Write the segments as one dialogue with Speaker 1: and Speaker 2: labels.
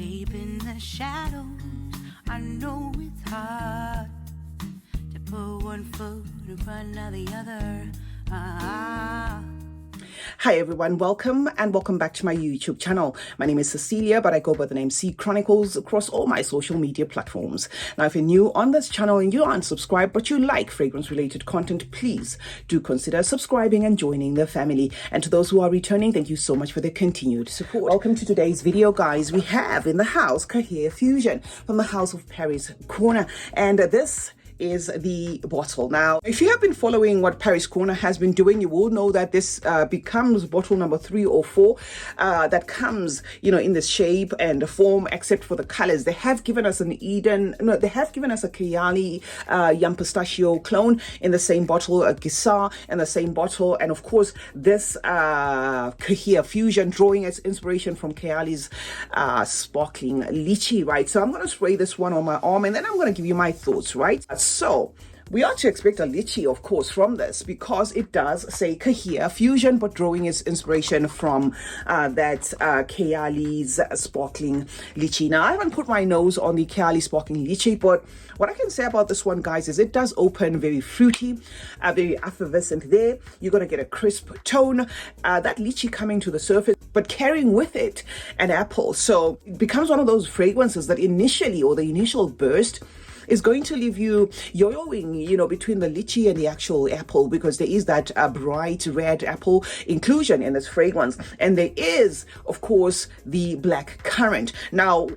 Speaker 1: escaping the shadows. I know it's hard to put one foot in front of the other.
Speaker 2: Hi everyone, welcome back to my YouTube channel. My name is Cecilia, but I go by the name CeeChronicles across all my social media platforms. Now, if you're new on this channel and you aren't subscribed but you like fragrance related content, please do consider subscribing and joining the family. And to those who are returning, thank you so much for their continued support. Welcome to today's video, guys. We have in the house Khair Fusion from the house of Paris Corner, and this is the bottle. Now, if you have been following what Paris Corner has been doing, you will know that this becomes bottle number 3 or 4 that comes, in this shape and form, except for the colors. They have given us they have given us a Kaheela Yum Pistachio clone in the same bottle, a Gisa in the same bottle, and of course this Khair Fusion, drawing its inspiration from Kaheela's sparkling lychee, right? So I'm going to spray this one on my arm and then I'm going to give you my thoughts, right? So we are to expect a lychee, of course, from this because it does say Khair Fusion, but drawing its inspiration from that Kaheela's sparkling lychee. Now, I haven't put my nose on the Kaheela sparkling lychee, but what I can say about this one, guys, is it does open very fruity, very effervescent there. You're going to get a crisp tone, that lychee coming to the surface, but carrying with it an apple. So it becomes one of those fragrances that initially, or the initial burst, is going to leave you yo-yoing, between the lychee and the actual apple, because there is that bright red apple inclusion in this fragrance. And there is, of course, the black currant. Now,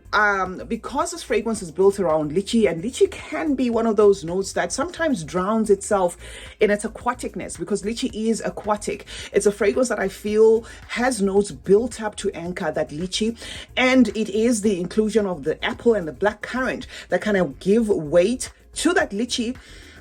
Speaker 2: because this fragrance is built around lychee, and lychee can be one of those notes that sometimes drowns itself in its aquaticness, because lychee is aquatic. It's a fragrance that I feel has notes built up to anchor that lychee. And it is the inclusion of the apple and the black currant that kind of give weight to that lychee.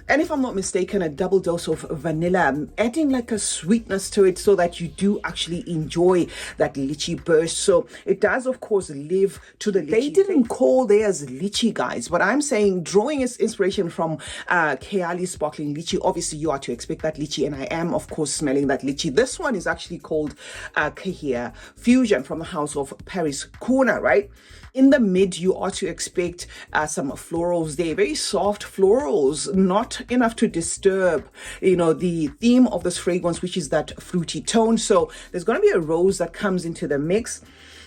Speaker 2: And if I'm not mistaken, a double dose of vanilla, adding like a sweetness to it so that you do actually enjoy that lychee burst. So it does, of course, live to the lychee. They didn't call theirs lychee, guys, but I'm saying, drawing its inspiration from Kaheela's sparkling lychee, obviously you are to expect that lychee, and I am, of course, smelling that lychee. This one is actually called Khair Fusion from the house of Paris Corner, right? In the mid, you are to expect some florals there, very soft florals, not enough to disturb, the theme of this fragrance, which is that fruity tone. So there's going to be a rose that comes into the mix.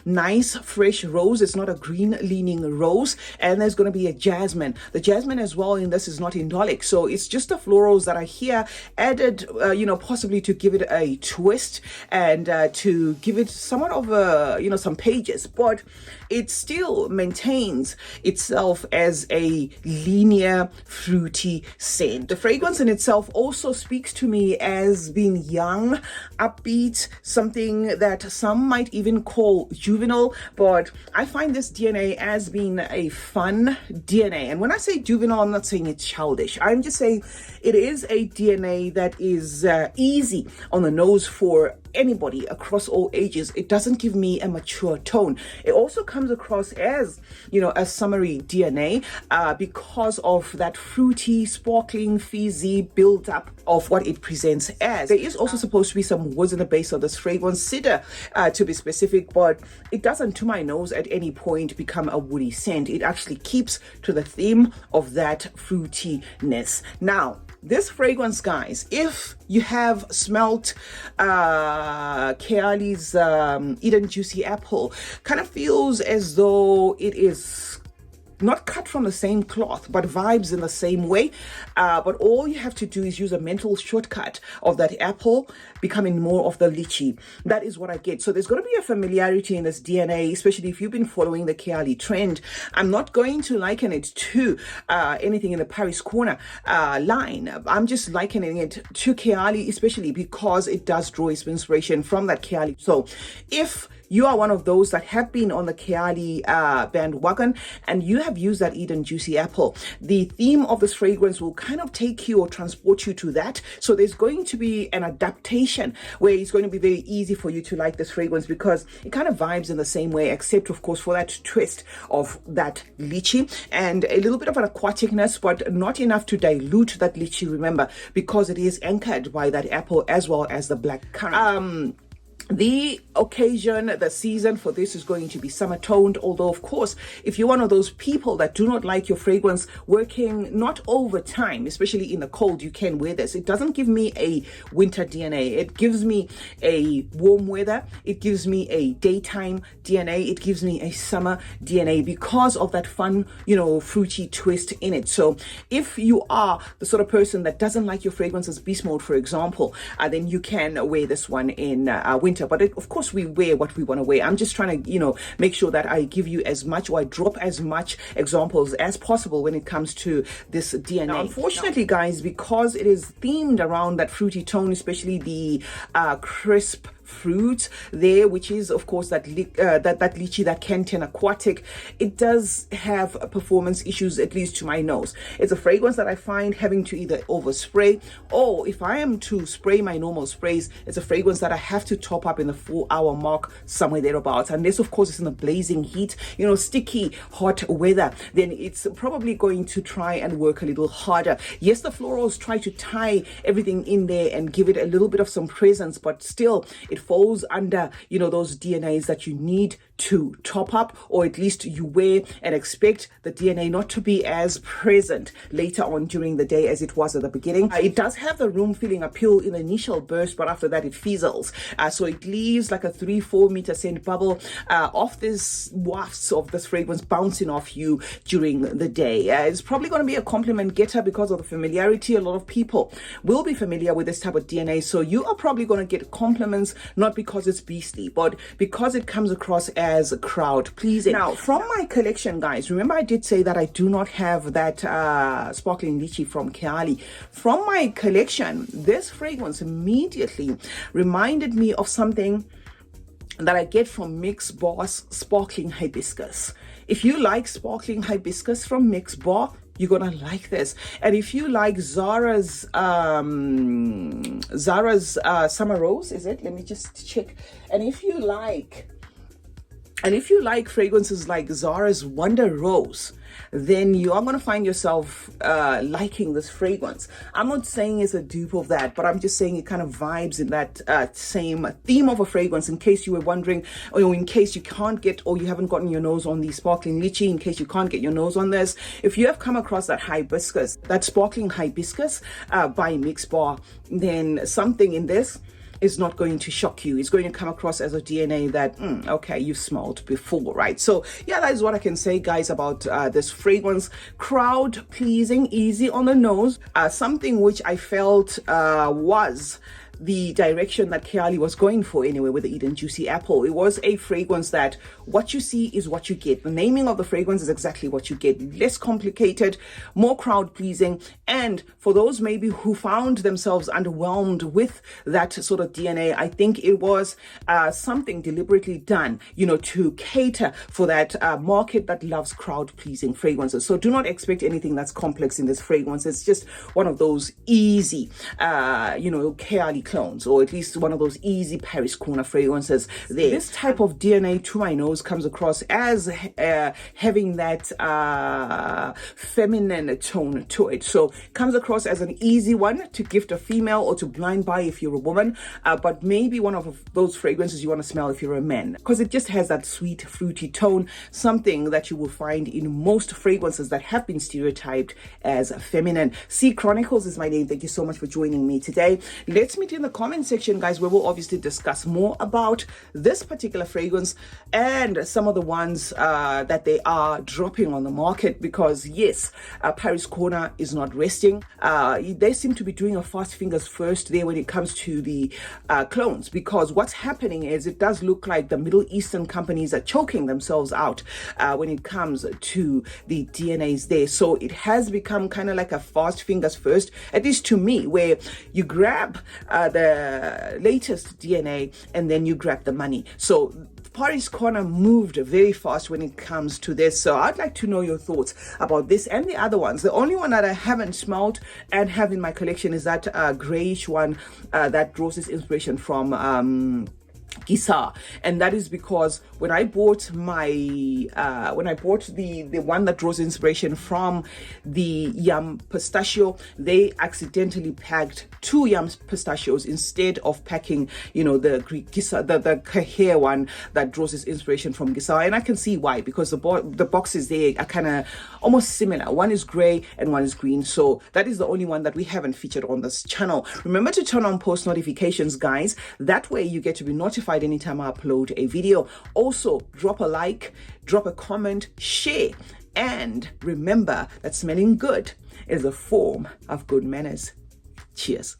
Speaker 2: Nice fresh rose. It's not a green leaning rose. And there's going to be a jasmine. The jasmine as well in this is not indolic, so it's just the florals that are here added, possibly to give it a twist and to give it somewhat of a, some pages, but it still maintains itself as a linear fruity scent. The fragrance in itself also speaks to me as being young, upbeat, something that some might even call juvenile, but I find this DNA as being a fun DNA. And when I say juvenile, I'm not saying it's childish. I'm just saying it is a DNA that is easy on the nose for anybody across all ages. It doesn't give me a mature tone. It also comes across as, a summery DNA because of that fruity, sparkling, fizzy build up of what it presents as. There is also supposed to be some woods in the base of this fragrance, cedar to be specific, but it doesn't, to my nose, at any point become a woody scent. It actually keeps to the theme of that fruitiness. Now, this fragrance, guys, if you have smelt Kaheela's Eden Juicy Apple, kind of feels as though it is not cut from the same cloth, but vibes in the same way. But all you have to do is use a mental shortcut of that apple becoming more of the lychee. That is what I get. So there's going to be a familiarity in this DNA, especially if you've been following the Kaheela trend. I'm not going to liken it to anything in the Paris Corner line. I'm just likening it to Kaheela, especially because it does draw its inspiration from that Kaheela. So if you are one of those that have been on the Kaheela bandwagon and you have used that Eden Juicy Apple, the theme of this fragrance will kind of take you or transport you to that. So there's going to be an adaptation where it's going to be very easy for you to like this fragrance because it kind of vibes in the same way, except of course for that twist of that lychee and a little bit of an aquaticness, but not enough to dilute that lychee, remember, because it is anchored by that apple as well as the black currant. The occasion, the season for this is going to be summer toned, although of course, if you're one of those people that do not like your fragrance working not over time, especially in the cold, you can wear this. It doesn't give me a winter DNA. It gives me a warm weather. It gives me a daytime DNA. It gives me a summer DNA because of that fun, fruity twist in it. So if you are the sort of person that doesn't like your fragrances beast mode, for example, then you can wear this one in winter. But of course, we wear what we want to wear. I'm just trying to, make sure that I give you as much, or I drop as much examples as possible when it comes to this DNA. Now, unfortunately, guys, because it is themed around that fruity tone, especially the crisp fruit there, which is of course that lychee, that Kenten aquatic, it does have performance issues, at least to my nose. It's a fragrance that I find having to either overspray, or if I am to spray my normal sprays, it's a fragrance that I have to top up in the 4-hour mark, somewhere thereabouts. And this of course is in the blazing heat, sticky hot weather, then it's probably going to try and work a little harder. Yes, the florals try to tie everything in there and give it a little bit of some presence, but still it falls under, those DNAs that you need to top up, or at least you wear and expect the DNA not to be as present later on during the day as it was at the beginning. It does have the room filling appeal in the initial burst, but after that it fizzles. So it leaves like a 3-4 meter scent bubble off this wafts of this fragrance bouncing off you during the day. It's probably going to be a compliment getter because of the familiarity. A lot of people will be familiar with this type of DNA, so you are probably going to get compliments, not because it's beastly, but because it comes across as crowd pleasing. Now, from my collection, guys, remember I did say that I do not have that sparkling lychee from Kaheela. From my collection, this fragrance immediately reminded me of something that I get from Mix Bar's Sparkling Hibiscus. If you like Sparkling Hibiscus from Mix Bar, you're gonna like this. And if you like Zara's Summer Rose, is it? Let me just check. And if you like fragrances like Zara's Wonder Rose, then you are going to find yourself liking this fragrance. I'm not saying it's a dupe of that, but I'm just saying it kind of vibes in that same theme of a fragrance, in case you were wondering, or in case you can't get, or you haven't gotten your nose on the sparkling lychee, in case you can't get your nose on this. If you have come across that hibiscus, that sparkling hibiscus by Mix Bar, then something in this is not going to shock you. It's going to come across as a DNA that, okay, you've smelled before, right? So yeah, that is what I can say, guys, about this fragrance. Crowd pleasing, easy on the nose, something which I felt was the direction that Kaheela was going for anyway with the Eden Juicy Apple. It was a fragrance that what you see is what you get. The naming of the fragrance is exactly what you get. Less complicated, more crowd pleasing. And for those maybe who found themselves underwhelmed with that sort of DNA, I think it was something deliberately done, to cater for that market that loves crowd pleasing fragrances. So do not expect anything that's complex in this fragrance. It's just one of those easy, Kaheela clones, or at least one of those easy Paris corner fragrances there. This type of DNA, to my nose, comes across as having that feminine tone to it. So comes across as an easy one to gift a female or to blind buy if you're a woman, but maybe one of those fragrances you want to smell if you're a man, because it just has that sweet fruity tone, something that you will find in most fragrances that have been stereotyped as feminine. CeeChronicles is my name. Thank you so much for joining me today. Let's meet in the comment section, guys, where we'll obviously discuss more about this particular fragrance and some of the ones that they are dropping on the market, because yes, Paris Corner is not resting. They seem to be doing a fast fingers first there when it comes to the clones, because what's happening is it does look like the Middle Eastern companies are choking themselves out when it comes to the DNAs there. So it has become kind of like a fast fingers first, at least to me, where you grab the latest DNA and then you grab the money. So Paris Corner moved very fast when it comes to this. So I'd like to know your thoughts about this and the other ones. The only one that I haven't smelled and have in my collection is that grayish one that draws its inspiration from Gisa, and that is because when I bought my the one that draws inspiration from the yam pistachio, they accidentally packed 2 yam pistachios instead of packing, you know, the Gisa, the Khair one that draws its inspiration from Gisa. And I can see why, because the boxes there are kind of almost similar. One is gray and one is green, so that is the only one that we haven't featured on this channel. Remember to turn on post notifications, guys. That way you get to be notified anytime I upload a video. Also, drop a like, drop a comment, share, and remember that smelling good is a form of good manners. Cheers.